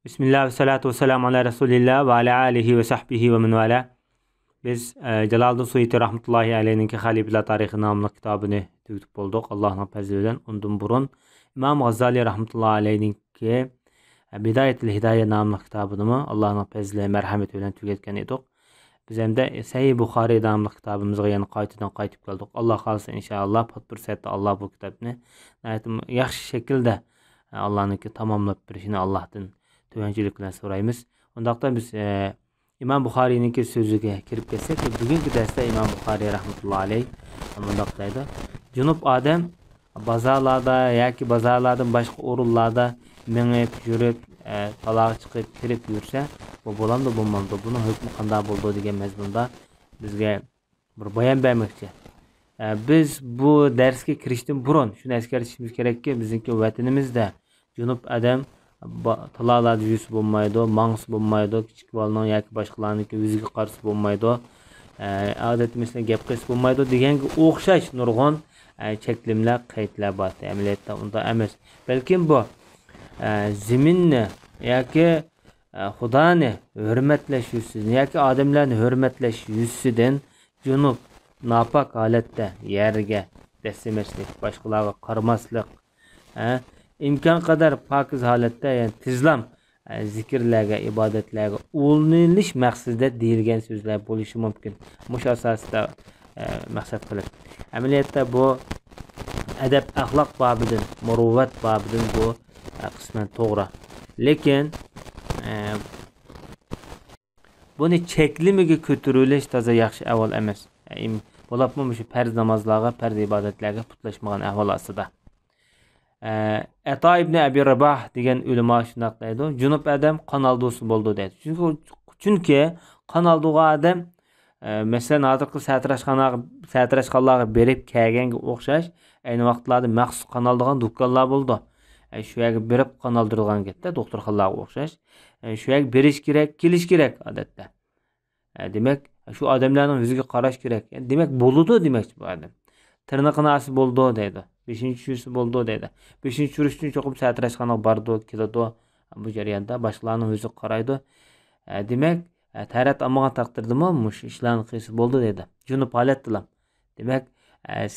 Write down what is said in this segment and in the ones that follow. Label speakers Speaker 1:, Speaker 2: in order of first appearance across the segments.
Speaker 1: Bismillah ve salatu ve selamu ala Resulillah ve ala alihi ve sahbihi ve men vala. Biz Jalaliddin Suyuti rahmetullahi aleyhininki Halifler Tarihi namlı kitabını tüketip bulduk. Allah'ın fazliyle ondan burun. İmam Gazali rahmetullahi aleyhininki Bidayetil Hidaye namlı kitabını mı Allah'ın fazliyle merhametiyle tüketken edik. Biz hem de Sahih Bukhari namlı kitabımızga yani qaytıp geldik. Allah kalsın inşallah. Patpur sette Allah bu kitabını yaxşı şekilde Allah'ınki tamamlap birişini Allah'tan tövənciliklə sorayımız. Ondaqda biz İmam Buxari'ninki sözüge kirib ketsek, bugünkü derste İmam Buxari rahmetullahi aleyh ondaqdaydı. Cünub Adem bazarlarda yoki bazarlardan başqa o'rinlarda minib, yurib, talağa chiqib, kirib yursa, bu bo'lamdi, bo'lmamdi. Bunun hukmi qanday bo'ldi degan mazmunda bizga bir bayon bermoqchi. Biz bu darsga kirishdan burun shuni eskartishimiz kerakki, bizningki vatanimizda Cünub Adem talalarda yüzü bulmaydı, mağısı bulmaydı, küçük balının yoki boshqalarniki yüzüge qarşı bulmaydı, odatimizni gap qilib bulmaydı deganga o'xshash nurg'un cheklimlar, qaydlar bor. Amaliyotda unda emas. Balkim bu ziminni yoki Xudoni hurmatlash yuzidan yoki odamlarni hurmatlash yuzidan Cünub napak holatda yerga dasmaslik, boshqalarga qaramaslik, imkon qadar pokiz holatda, yani tizlam zikrlarga, ibodatlarga ulanish maqsadida deyilgan so'zlar bo'lishi mumkin. Mush asosida maqsad qilib. Amaliyotda bu adab axloq bobidan, muruvvat bobidan bu qisman to'g'ri. Lekin buni cheklimiga ko'tarilish toza yaxshi ahvol emas. Bo'lapmi shu farz namozlarga, farz ibodatlarga putlashmagan ahvol ostida. Ata ibn Abi Rabah degan ulamo shunday deydi. Cünub Adem qon aldusi bo'ldi deydi. Chunki qon aldugan odam masalan hozirgi satrashxonalarga berib kelganga o'xshash ayni vaqtlarda maxsus qon aldigan do'konlar bo'ldi. Shu yerga berib qon aldirilgan ketdi, doktorxonalarga o'xshash. Shu yerga berish kerak, kelish kerak odatda. Demak, shu odamlarning yuziga qarash kerak. Demak, bo'ludi demakchi bu odam. Tirnoqnasi bo'ldi deydi. 5-chisi bo'ldi deydi. 5-chi uchun cho'qib satrashxonaga bordi, keladi. Bu jarayonda boshqalarning yuziga qaraydi. Demak, tarat olmagan taqdirdami mush ishlarni qilsa bo'ldi deydi. Cünub holatdilar. Demak,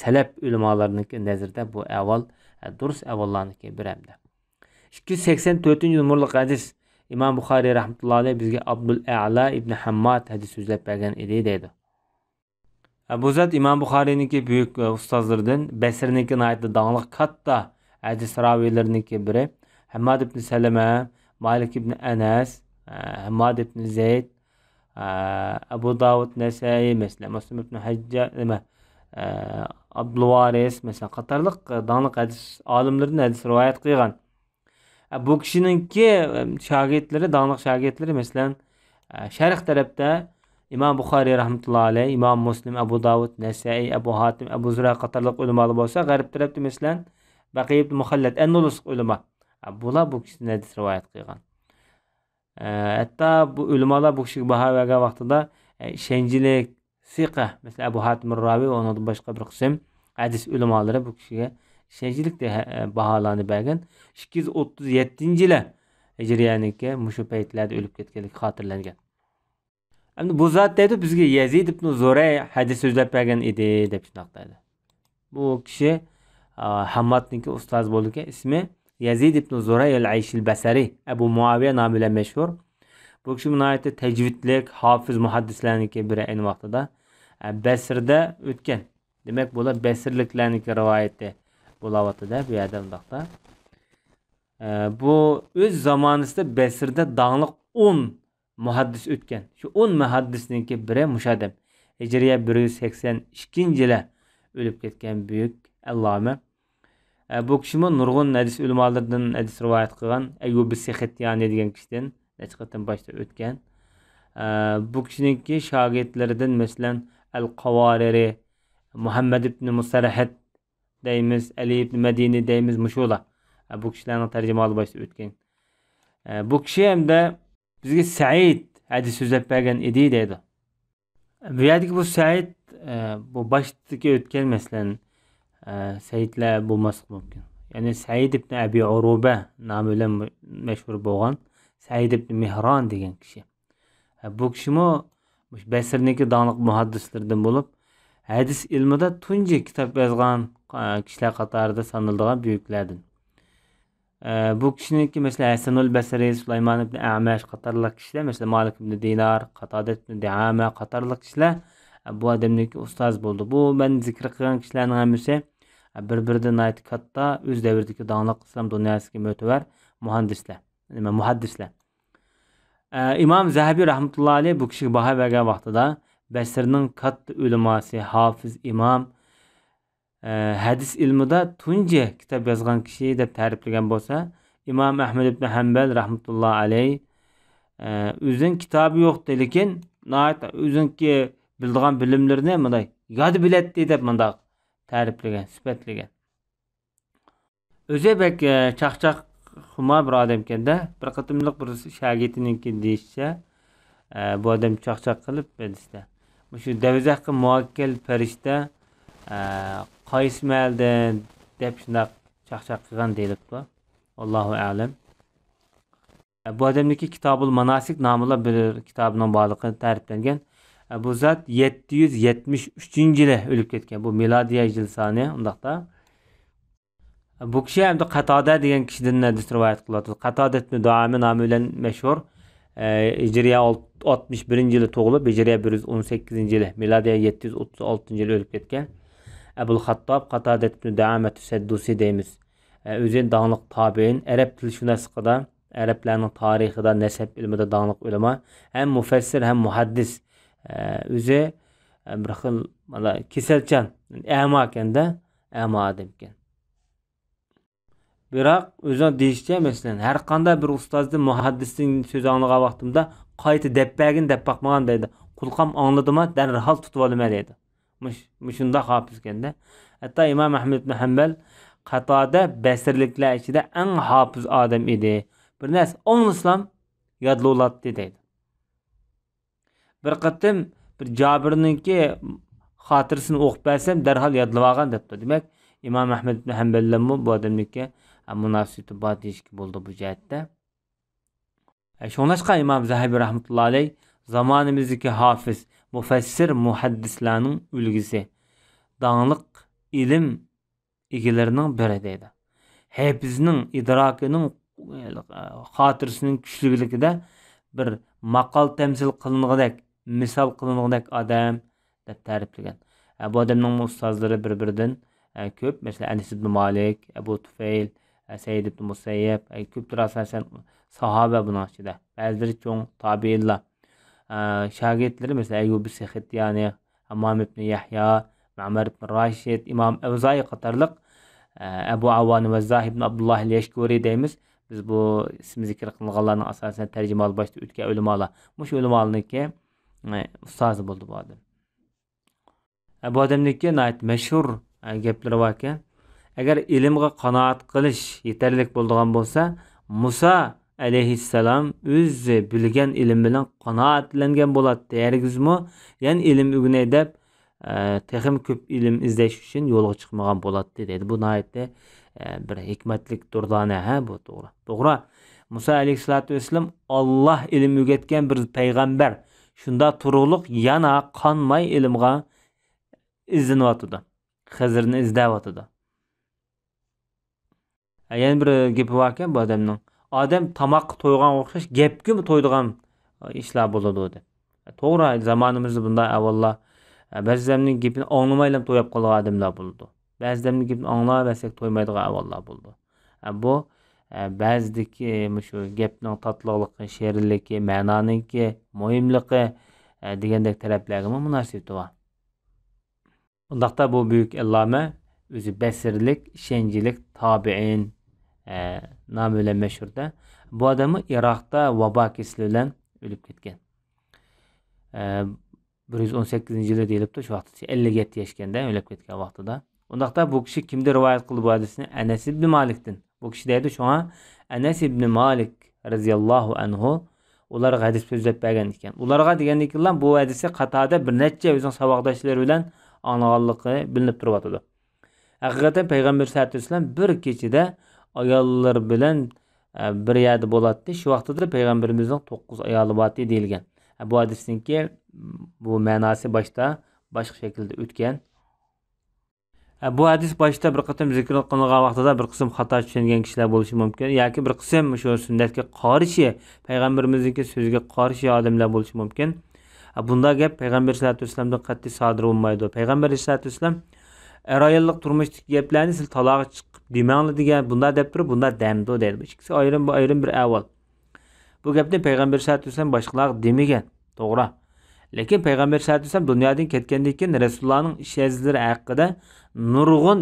Speaker 1: salaf ulamolarning nazarida bu avval durust avvallarniki bir hamda. 284-numurlik hadis İmam Buxari rahmetullahi aleyh bizga Abdul A'la ibn Hammad hadis so'zlab bergan edi deydi. Bu zat İmam Buxari'ninki büyük ustazlardan, Besir'ninki nayetli dağınlık katta hadis ravilerinki biri. Hammad ibn Seleme, Malik ibn Enes, Hammad ibn Zeyd, Abu Davud Nesai mesela, Müslim ibn Hacca, Abdülvaris mesela, qatarlıq dağınlık hadis alimlerden hadis rivayet qilgan. Bu kişininki şagirdleri, dağınlık şagirdleri mesela şerh tarafta İmam Buxari rahmetullahi aleyh, İmam Müslim, Abu Davud, Nesai, Abu Hatim, Abu Zura qatarlıq ulamalar bolsa, garib tarafta mesela Baqi ibn Muhallad, Endulus ulama. Bular bu kişinin hadis rivayet qilgan. Hatta bu ulamalar bu kişiga baho bergan vaqtida shenjilik, siqa, mesela Abu Hatim ar-Ravi va onun boshqa bir qism hadis ulamalari bu kişiga shenjilik de baholarni bergan. 237-yili Hijriyaniki mushu paytlarda o'lib ketganligi xotirlangan. Endi bu zat deydi bizga Yazid ibn Zuray hadis so'zlab bergan edi deb shunaqdaydi. Bu kishi Hammadniki ustoz bo'lgan, ismi Yazid ibn Zuray al-Aysh al-Basri, Abu Muaviya nomi bilan mashhur. Bu kishi nihoyatda tajvidlik, hofiz muhaddislarniki biri ayni vaqtida Basrda o'tgan. Demak, bular Basrliklarniki rivoyati bo'layotdi-da bu yerda undaqda. Bu o'z zamonasida Basrda dağınlık 10 muhaddis o'tgan. Shu 10 muhaddisninki biri mushadam. Hijriya 182-yili o'lib ketgan buyuk alloma. Bu kishimi nurg'un hadis ulamolardan hadis rivoyat qilgan Ayyub as-Sikhtiyani degan kishidan nechqatam boshda o'tgan. Bu kishiningki shogirdlaridan masalan Al-Qawariri, Muhammad ibn Musarhad deymiz, Ali ibn Madini deymiz, mushular. Bu kishilarning tarjimali boshda o'tgan. Bu kishi hamda bizga Said hadis so'zlab bergan edi deydi. Bu yerdagi bu Said bu boshidagi o'tgan masalan Saidlar bo'lmasligi mumkin. Yani Said ibn Abi Uruba nomi bilan mashhur bo'lgan Said ibn Mihran degan kishi. Bu kishimi Basrniki daniq muhaddislardan bo'lib, hadis ilmida tunji kitob yozgan kishilar qatorida sanaladigan buyuklardan. Bu kishiniki mesela Hasanul Basri, Sulaymon ibn Amash qatorliq kishilar, mesela Malik ibn Dinar, Qatada ibn Diama qatorliq kishilar bu odamniki ustoz bo'ldi. Bu men zikr qilgan kishilarning hammasi bir-biridan aytib katta o'z davridagi daniq islom dunyosiga mo'tabar muhaddislar. İmam Zahabi rahmetullahi aleyh bu kishiga baho bergan vaqtida Basrning katta ulemosi, hofiz imom, hadis ilmida tunji kitob yozgan kishi deb ta'riflagan bo'lsa, Imom Ahmad ibn Hanbal rahmetullahi aleyh o'zining kitobi yo'qdi, lekin o'ziniki bildigan bilimlarini bunday yod biladi deb bunday ta'riflagan, sifatlagan. O'zi bek chaqchaq xuma bir odam ekanda, bir qatimliq bir shogirdininki deyishcha, bu odam chaqchaq qilib bedishda. Shu davzaqqa muvakkal farishta qaysi maldan deb shundaq chaqchaq qilgan deyilibdi. Allohu a'lam. Bu odamniki Kitobul Manasik nomli bir kitobining borligi ta'riflangan. Bu zot 773-yili o'lib ketgan. Bu milodiy yil soni undaqda. Bu kishi hamda Qatada degan kishidan hadis rivoyat qiladi. Qatada ibn Duame nomi bilan mashhur. Hijriya 61-yili tug'ilib, Hijriya 118-yili, milodiy 736-yili o'lib ketgan. Abul Xattob Qatada ibn Duame Saddusi deymiz. O'zi daniq tabiin, arab tilshunasligida, arablarning tarixida, nasab ilmida daniq ulamo, ham mufassir ham muhaddis. O'zi bir xil mana kasalchan, amo ekanda, amo odam ekan. Biroq o'zing deyishcha, masalan, har qanday bir ustozning muhaddisning so'zi anglagan vaqtimda qayta deb bergin deb baqmagan deydi. Qulqam angladimi, darhol tutib olma deydi. Shunda hofiz ekanda. Hatto Imom Ahmad ibn Hanbal Qatada Basrliklar ichida eng hofiz odam edi. Bir narsa anglasam yodlovlatdi deydi. Bir qatim bir Jabirninki xotirasini o'qib bersam darhol yodlab olgan debdi. Demak, Imom Ahmad ibn Hanballarmi bu odamniki munosabati bor deyishki bo'ldi bu jihatda. Shunlashqa Imom Zahabi rahmetullahi aleyh zamonimizdagi hofiz, mufassir muhaddislarning ulgisi, daniq ilm egalarining biri deydi. Hafizning idrakining xotirasining kuchliligida bir maqol tamsil qilinadigan, misol qilinadigan odam deb ta'riflagan. Bu odamning ustozlari bir-biridan ko'p. Mesela Anas ibn Malik, Abu Tufayl, Said ibn Musayyab, ko'plar asosan sahoba buning ichida. Ba'zilari cho'ng tabiinlar. Shogirdlari mesela Ayyub as-Saxtiyani, Hammam ibn Yahya, Ma'mar ibn Rashid, Imom Avza'i qatorliq, Abu Awan va Zahib ibn Abdullah al-Yashkuri deymiz. Biz bu ismi zikr qilinganlarning asosan tarjimal boshda o'tgan ulamolar. Mush ulamolarniki ustozi bo'ldi bu odam. Bu odamniki mashhur gaplari bor ekan. Agar ilmga qanoat qilish yetarlik bo'ladigan bo'lsa, Musa alayhissalom o'zi bilgan ilm bilan qanoatlangan bo'ladi. Hargizmi, ya'ni ilm o'rganay deb texim ko'p ilm izlash uchun yo'lga chiqmagan bo'ladi dedi. Bu naytda bir hikmatlik durdona bu to'g'ri. To'g'ri. Musa alayhissalatu vasallam Alloh ilm o'rgatgan bir payg'ambar. Shunda turug'liq yana qonmay ilmga izlanyotdi. Xizrni izlayotdi. Yana bir gapi bor ekan bu odamning. Odam tamoq to'ygan o'xshash gapga to'ydigan ishlar bo'ladi dedi. To'g'ri, zamonimizda bunday avvallar ba'zilarning gapini anglamaylam to'yib qolgan odamlar bo'ldi. Ba'zilarning gapini anglayversak to'ymaydigan avvallar bo'ldi. Bu ba'zidagi shu gapning tatlilikligi, she'rligi, ma'noniki, muhimligi degandek taraflarga munosabat bor. Undaqda bu büyük allama o'zi basirlik, shenjilik, tabi'in nomi bilan mashhurda. Bu odamni Iroqda vabo kasali bilan o'lib ketgan. 118-yili deyilibdi, shu vaqtda 57 yoshganda o'lib ketgan vaqtida. Undaqda bu kishi kimdir rivoyat qildi bu hadisni? Anas ibn Malikdan. Bu kishi deydi shunga Anas ibn Malik radhiyallohu anhu ularga hadis so'zlab bergan ekan. Ularga degandikilar bu hadisni Qatada bir necha o'zining saboqdoshlari bilan anlaganligi bilinib turibdi. Haqiqatan payg'ambar sollallohu alayhi vasallam bir kechida ayollar bilan bir yerda bo'ladi. Shu vaqtda payg'ambarimizning 9 ayoli bor deyilgan. Bu hadisninki bu ma'nosi boshqa shaklda o'tgan. Bu hadis boshida bir qatam zikr qilingan vaqtida bir qism xato tushungan kishilar bo'lishi mumkin yoki bir qism shu sunnatga qarshi payg'ambarimizningki so'ziga qarshi odamlar bo'lishi mumkin. Bunda gap payg'ambar sollallohu alayhi vasallamdan qat'iy sodir bo'lmaydi. Payg'ambar sollallohu alayhi vasallam ayollik turmushdagi gaplarni siz taloqqa chiqib demanglar degan bunda deb turib bunda damdo deydi. Bu ikkisi ayrim bir avval. Bu gapni payg'ambar sollallohu alayhi vasallam boshqalar demagan. To'g'ri. Lekin payg'ambar sollallohu alayhi vasallam dunyodan ketgandan keyin Rasulullohning ish izlari haqida nurg'un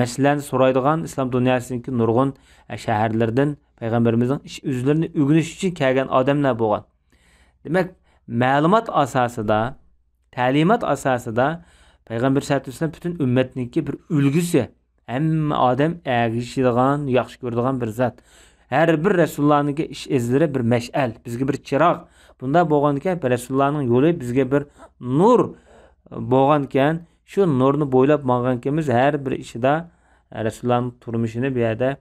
Speaker 1: masalalarni so'raydigan islom dunyosidagi nurg'un shaharlardan payg'ambarimizning ish izlarini o'rganish uchun kelgan odamlar bo'lgan. Demak, ma'lumot asosida, ta'limot asosida payg'ambar sollallohu alayhi vasallam butun ummatningki bir ulgusi, hamma odam ergishadigan, yaxshi ko'radigan bir zot. Her bir Resulullah'nınki iş izleri bir meş'al, bizge bir çırak. Bunda bo'lganken Resulullah'ның yolu bizge bir nur bo'lganken, şu nurni bo'ylab borgankimiz her bir ishida Resulullah'ның turmuşini bir yerde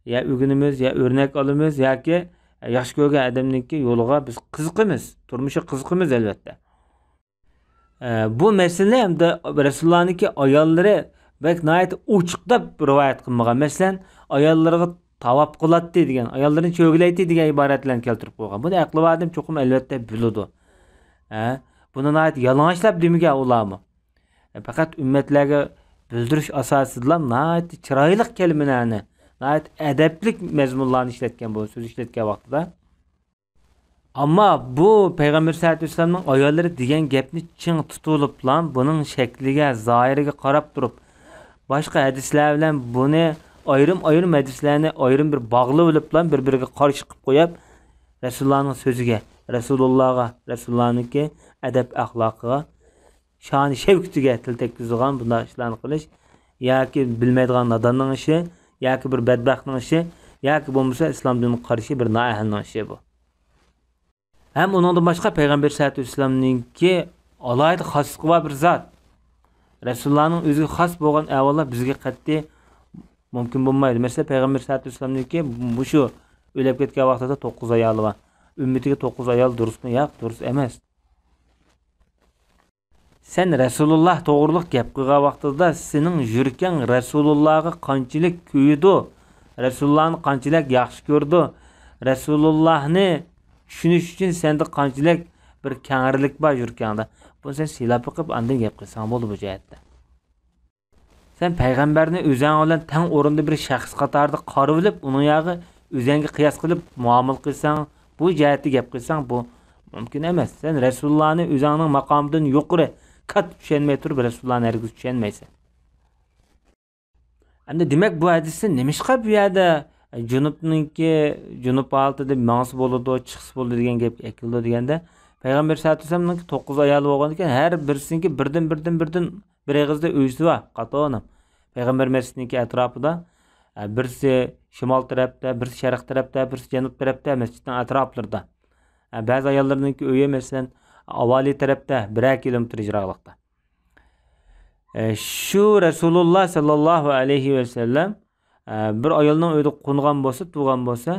Speaker 1: ya o'rganimiz, ya örnek alımız, ya ki yaxshi ko'rgan adamningki yo'liga biz qiziqimiz, turmushi qiziqimiz albatta. Bu mesele hem de Resulullah'nınki ayollari bek nayet uçuqdab rivoyat qilmagan. Mesela ayollariga tavap qiladi degan, ayollarni cho'glaydi degan iboratlarni keltirib qo'ygan. Buni aqli odam cho'qim albatta biladi. Buni nayet yalang'ochlab demagan ularmi? Faqat ummatlarga bildirish asosida nayet chiroyli kelimalarni, nayet adablik mazmunlarni ishlatgan bu so'z ishlatgan vaqtida. Ammo bu payg'ambar sollallohu alayhi vasallamning ayollari degan gapni chin tutulib lan buning shakliga, zoiriga qarab turib boshqa hadislar bilan buni ayrim hadislarni ayrim bir bağlı olib lan bir-biriga qarshi qilib qo'yib Rasulullahning so'ziga, Rasulullahninki adab axloqiga, sha'ni shevkitiga til tekkizgan bunday ishlarni qilish yoki bilmaydigan nodonning ishi, yoki bir badbaxtning ishi, yoki bo'lmasa islom diniga qarshi bir noahlning ishi bu. Hem onundan başka Peygamber sallallahu aleyhi ve sellem'ninki alayda xasligi var bir zat. Resulullah'ның özü xas bo'lgan avvallar bizga qat'iy mümkün bo'lmaydi. Mesela Peygamber sallallahu aleyhi ve sellem'ninki bu şu o'lib ketgan vaqtida 9 ayoli var. Ümmetiga 9 ayol durustmi? Yo'q, durust emas. Sen Resulullah to'g'riliq gap qilgan vaqtida sening yurgan Resulullahga qanchalik kuydi, Resulullahni qanchalik yaxshi ko'rdi, Resulullahni tushunish uchun senda qanchalik bir kangirlik bor yurganda. Bunu sen silab qilib andan gap qilsang bo'ldi bu jihatda. Sen payg'ambarni o'zing bilan teng o'rinda bir shaxs qatorida qarab olib, uning yog'i o'zingga qiyos qilib muomala qilsang, bu jihatda gap qilsang bu mumkin emas. Sen Resulullahni o'zingning maqomidan yuqori kat tushunmay turib Resulullahni hargiz tushunmaysan. Endi demak bu hadisda nimishqa bu yerda Junub altida ma'nosi bo'ladi, chiqis bo'ladi degan gap aytildi deganda, payg'ambar sollallohu alayhi vasallamning 9 ayoli bo'lgan ekan, har birisiniki birdan bir eg'izda o'zi bor, qatonam. Payg'ambar masjidiniki atrofida, birisi shimol tarafda, birisi sharq tarafda, birisi janub tarafda, masjidning atroflarida. Ba'zi ayollarninki uyi masalan avvaliy tarafda 1 kilometr yiroqlikda. Şu Rasululloh sallallohu alayhi va sallam bir ayolning uyida qo'ngan bo'lsa, tug'an bo'lsa,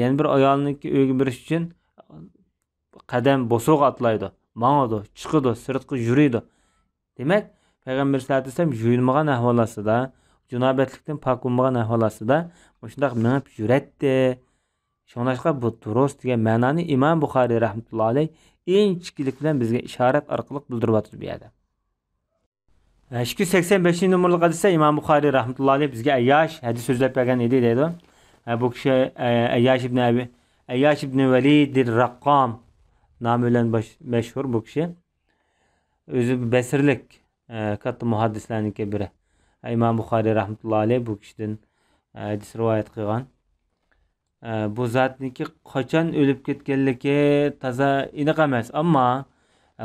Speaker 1: yana bir ayolninki uyga birish uchun qadam bosoq atlaydi, mangadi, chiqadi, sirtqa yuriydi. Demak, payg'ambar sollallohu alayhi vasallam yuyilmagan ahvolasida, junobatlikdan pok bo'lmagan ahvolasida shunday minib yuratdi. Shuningdek bu durust degan ma'noni Imom Buxoriy rahmatullohi alayh inchkilik bilan bizga ishorat orqali bildirib o'tdi bu yerda. 285 numaralı hadisde İmam Buxoriy rahmetullah alayh bizga Ayyash hadis so'zlab bergan edi deydi. Bu kishi Ayyash ibn Valid ar-Raqqam nomi bilan mashhur bu kishi. O'zi basirlik katta muhaddislarningki biri. İmam Buxoriy rahmetullah alayh bu kishidan hadis rivoyat qilgan. Bu zotniki qachon o'lib ketganligi toza aniq emas, ammo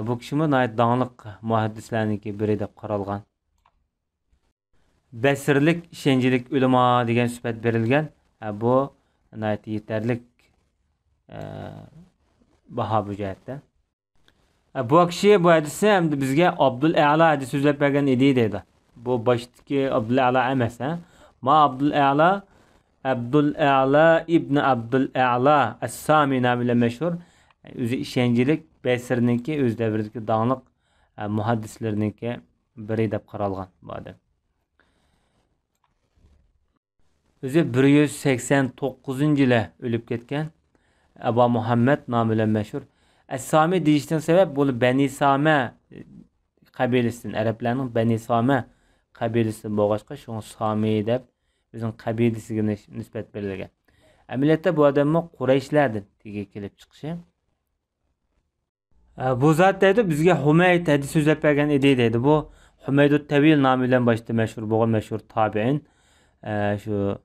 Speaker 1: bu kishimi nayet dağınlık muhaddislarniki biri deb qaralgan. Basirlik, işencilik ulama degan sifat berilgan. Bu nayet yeterlik baho bu jihatda. Bu kishi bu hadisni hamda bizga Abdul A'la hadis so'zlab bergan edi deydi. Bu boshdagi Abdul A'la emas, Ma Abdul A'la Abdul-A'la ibn Abdul-A'la Es-Sami namıyla meşhur. Özü işencilik Besirninki öz devrideki dağınık muhaddislerinki biri dep qaralgan bu adam. Özü 189-yıla ölüp ketken Ebu Muhammed namıyla meşhur. Es-Sami deyişten sebep bu Beni Same kabilesinden, Araplarning Beni Same kabilesinden boğaçqa şunu Sami dep özün kabilesiga nisbat berilgan. Amaliyotda bu odamni Qurayshlardan tege kelib chiqishi. Bu zat deydi bizga Humayd hadis so'zlab bergan edi deydi. Bu Humaydut Tavil nomi bilan boshida mashhur bo'lgan mashhur tabiin. Shu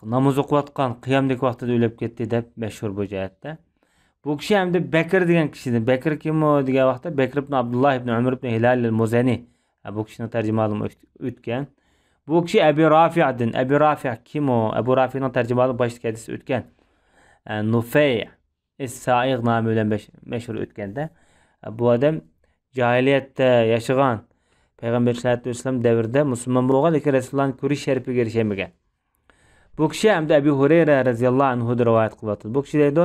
Speaker 1: namoz o'qiyotgan qiyomdagi vaqtida o'lib ketdi deb mashhur bu jihatda. Bu kishi hamda Bakr degan kishidir. Bakr kim o degan vaqtda Bakr ibn Abdullah ibn Umar ibn Hilal al-Muzani. Bu kishini tarjimalim o'tgan. Bu kishi Abi Rafi'din. Abi Rafi' kim o? Abu Rafi'ning tarjimali boshqa hadis o'tgan. Nufay Es-Sa'ig nomi bilan mashhur o'tganda bu odam jahiliyatda yashagan Payg'ambar sollallohu alayhi vasallam davrida musulmon bo'lgan, lekin Rasulullohning ko'rish sharifiga erishamagan. Bu kishi hamda Abu Hurayra radhiyallohu anhu rivoyat qilyapti. Bu kishi deydi,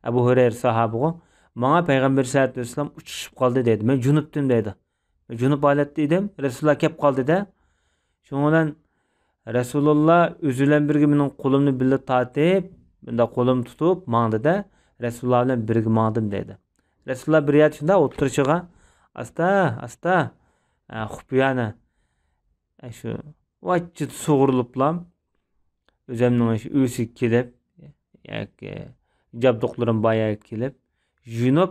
Speaker 1: Abu Hurayra sahobiga menga Payg'ambar sollallohu alayhi vasallam uchishib qoldi deydi. Men junubdim deydi. Men junub holatda edim, Rasululloh kelib qoldi-da. Shuning bilan Rasululloh o'zi bilan birga mening qo'limni birga tortib, bunda qo'lim tutib mangdi-da. Rasululloh bilan birga mangdim dedi. Rasululloh bir yat shunda o'tirishiga asta xufiyana shu vachit sug'uriliblam o'zimning shu o'si kelib yoki jabduqlarim boya kelib junub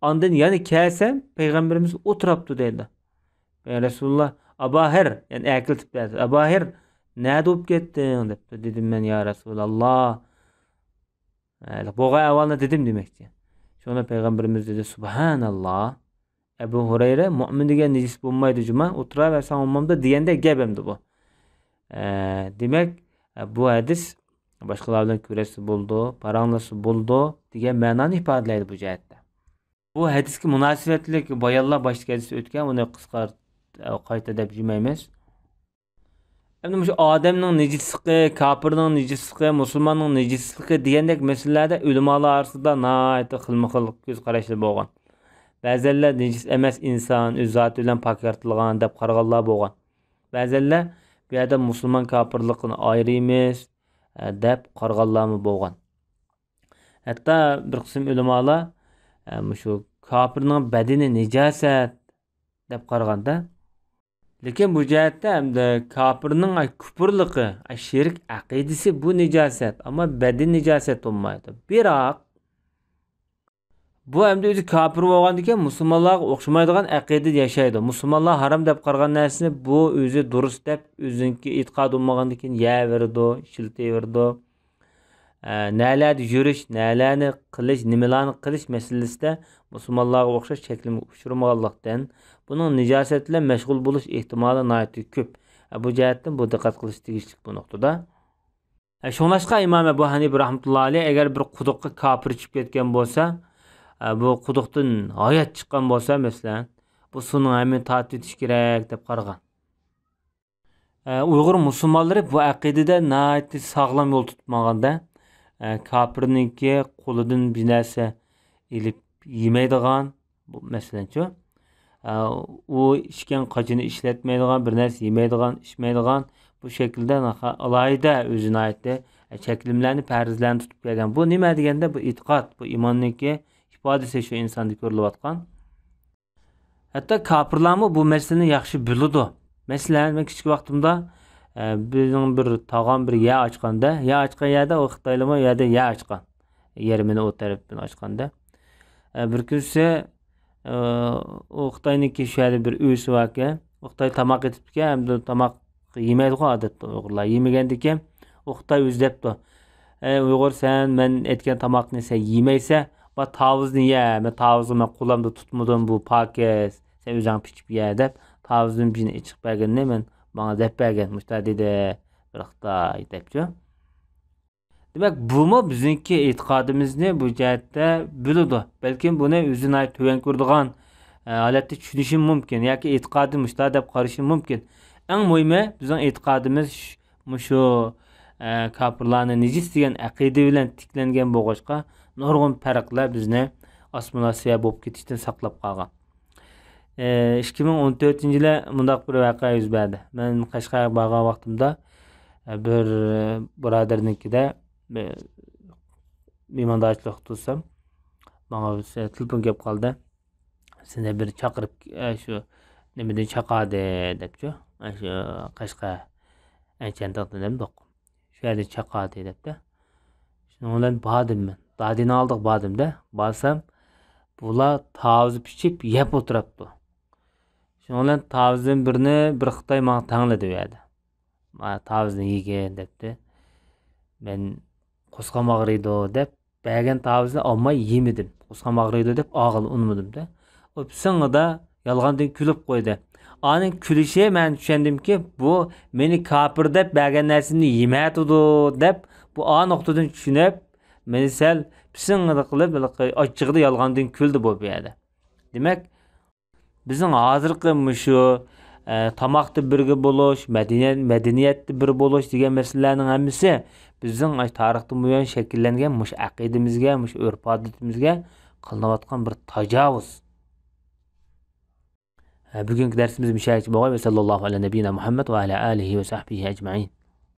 Speaker 1: ondan yana kelsam payg'ambarimiz o'tiribdi dedi. Rasululloh Abahir yani akil tipdi. Abahir nada bo'lib ketding debdi. Dedim men ya Rasululloh Boğa avvalına dedim demekçi. Şuna Peygamberimiz dedi Subhanallah. Ebu Hureyre mümin degan necis bulmaydı cuma. Otura ve sanmamda diyende gebemdi bu. Demek bu hadis başkalardan küresi buldu, paranlısı buldu diye mananı ifadelaydı bu cihette. Bu hadiski münasibetlik bayallah başka hadis ötken onu kıskar kayıt edip cümeyimiz. Hem şu Adem'nin necisliği, kafir'nin necisliği, Müslüman'ın necisliği diyendek meselelerde ulemalar arasında naayet xilma-xil göz qarashlar bo'lgan. Ba'zilar necis emas inson o'z zoti bilan pok yaratilgan deb qaraganlar bo'lgan. Ba'zilar bu yerda musulmon kofirligini ayiramiz deb qaraganlarmi bo'lgan. Hatto bir qism ulemalar shu kofirning badani najosat deb qaraganda lekin bu jihatda hamda kofirning kufrligi, shirk aqidasi bu najosat, ammo badin najosat bo'lmaydi. Biroq bu hamda o'zi kofir bo'lgandan keyin musulmonlarga o'xshamaydigan aqida yashaydi. Musulmonlar harom deb qaragan narsani bu o'zi durust deb o'ziniki e'tiqod bo'lmagandan keyin yaverdi, shiltaverdi. Nalarni yurish, nalarni qilish, nimalarni qilish masalasida musulmonlarga o'xshash cheklimga uchramaganlikdan bunun nijosat bilan mashg'ul bo'lish ehtimoli nihoyatda ko'p. Bu jihatdan bu diqqat qilish tegishli bu nuqtada. Shunlashqa Imom Abu Hanifa rahmatullohi alayhi agar bir quduqqa kofir tushib ketgan bo'lsa, bu quduqdan hayot chiqqan bo'lsa, masalan, bu suvni hamma tatib etish kerak deb qaragan. Uyg'ur musulmonlari bu aqidada nihoyatda sog'lom yo'l tutmaganda kofirningki qo'lidan bir narsa ilib yemaydigan, bu masalanchi u ishgan qochini ishlatmaydigan, bir narsa yemaydigan, ichmaydigan bu shaklda alayda o'zini aytdi, cheklimlarni, farzlarni tutib kelgan. Bu nima deganda bu e'tiqod, bu iymonninki ifodasi shu insonda ko'rilayotgan. Hatto kofirlarmi bu masalani yaxshi biladi. Masalan, men kichik vaqtimda bizning bir tog'am bir ya ochganda, ya ochgan yerda o Xitoylama yerda ya ochgan. Yerimini o tarafdan ochganda bir kunsi o Xitoyniki shu yerda bir uysi bor ekan. O Xitoy tamoq etibdi, hamda tamoq yemaydigan odatda Uyg'urlar. Yemagandan keyin o Xitoy o'zi debdi. Uyg'ur sen men aytgan tamoqni sen yemaysa, va tavuzni ye, men tavuzni qo'limda tutmadim, bu pokiz. Sen o'zing pichib ye deb tavuzni birini ichib berganni men bana deb bergan. Mushta dedi bir Xitoy debchi. Demek bu mu bizimki e'tiqodimizni bu jihatda biladi. Balkim buni o'zini tuvan ko'rdigan holatda tushunishim mumkin yoki e'tiqodim mushta deb qarashim mumkin. Eng muhimi bizning e'tiqodimiz shu kafirlarni nejis degan aqida bilan tiklangan bo'lg'achqa nurg'un farqlar bizni osmonasiya bo'lib ketishdan saqlab qolgan. 2014-yilda mundaq bir voqea yuz berdi. Men Qashqarga borgan vaqtimda bir birodarnikida mehmondorchilik qilsam, bana telefon kelib qoldi. Seni bir chaqirib shu nimadan chaqadi debchi. Shu Qashqa anchantiqda demdiq. Shu yerda chaqadi debdi. Shuni bilan bordim men. Dadini oldik bordimda. Borsam bular taviz pichib yeb o'tiribdi. Shuni bilan tavizdan birini bir Xitoy menga tangladi bu yerda. Ma tavizni yegin debdi. Men qo'sqam og'riydi deb bergan tavizni olmay yemedim. Qo'sqam og'riydi deb og'il unmadim-da. O'psingida yolg'ondan kulib qo'ydi. Aning kulishi men tushundimki, bu meni kafir deb bergan narsani yemaydi deb bu a nuqtadan tushunib, meni sal pisingida qilib, ochiqda yolg'ondan kuldi bu yerda. Demak, bizning hozirgi shu tamoqda birga bo'lish, madaniyatda bir bo'lish degan masalalarning hammasi bizning tarixdan buyon shakllangan mush aqidamizga, mush urf-odatimizga qilinayotgan bir tajovuz. Bugungi darsimiz mushayic bo'lgan va sallallohu alayhi nabiyina Muhammad va ala alihi va sahbihi ajma'in.